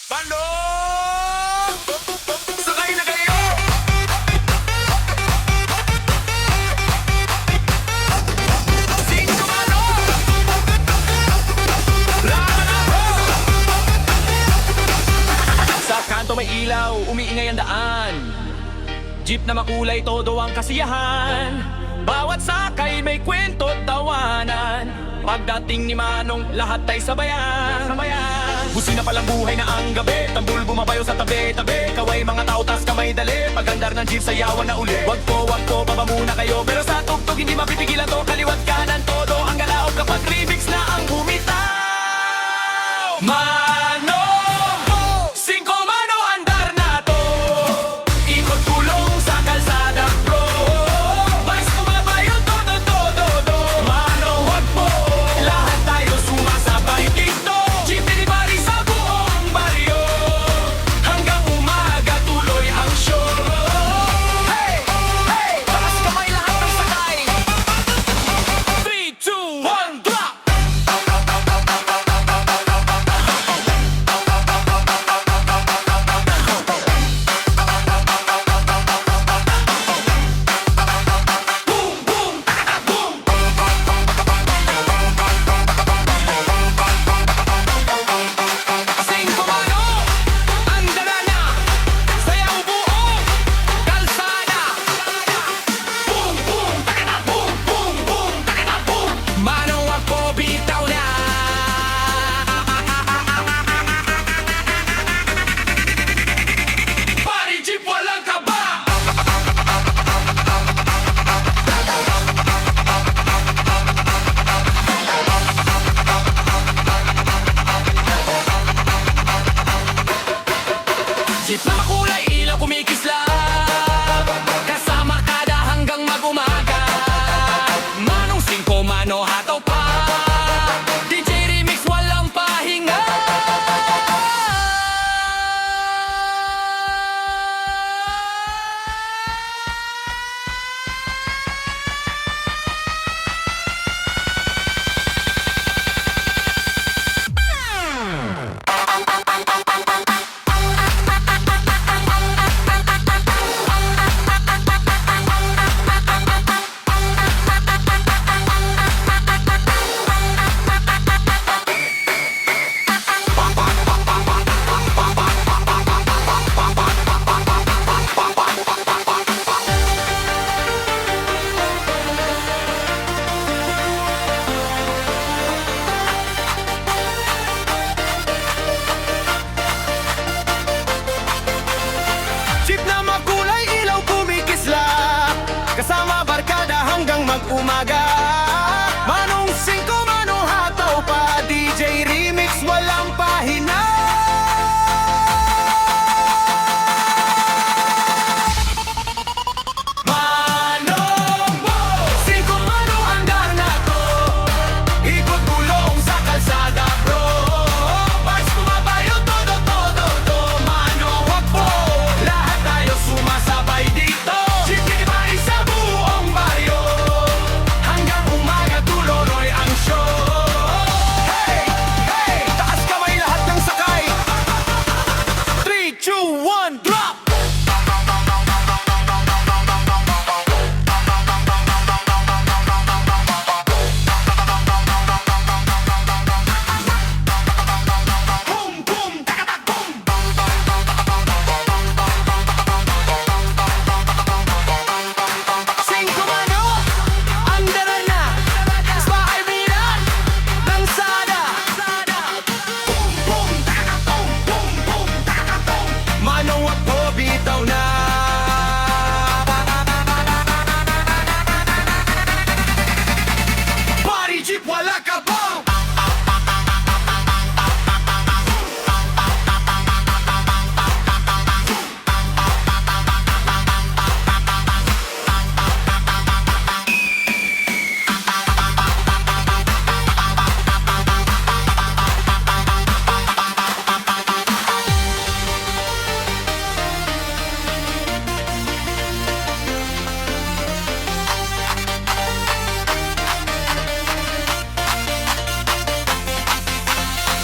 Bando! Sakay na kayo! Sino man o? Laban ako! Sa kanto may ilaw, umiingay ang daan. Jeep na makulay, todo ang kasiyahan. Bawat sakay may kwento't tawanan. Pagdating ni Manong, lahat ay sabayan. Busina palang buhay na ang gabi. Tambul bumabayo sa tabi-tabi. Kaway mga tao, tas kamay dali. Pagandar ng jeep, sayawan na uli. Wag po, baba muna kayo. Pero sa tugtog, hindi mapipigilan to. Kaliwat kanan, todo ang galaw. Kapag remix na ang bumitaw. Manong! Singko mano, andar na to. Ikot kulong sa kalsada, bro. Vice kumabayo, todo. Manong, wag po. Lahat tayo sumasabay dito. Jeep delivery sa buong baryo. Hanggang umaga tuloy ang show. Hey! Taas kamay lahat ng sakay. 3, 2, 1, drop! Boom, boom, boom! Singko mano, andara na, sayaw buong kalsada. Boom, boom, takana, boom, boom, boom, takana, boom. Manong wag po bitaw na. Party jeep walang kaba. Jeep na makulay, ilaw kumikislap. Kasama kada hanggang mag-umaga. Manong singko, mano hataw pa. DJ Remix walang pahinga. Jeep na makulay, ilaw kumikislap. Kasama barkada hanggang mag-umaga.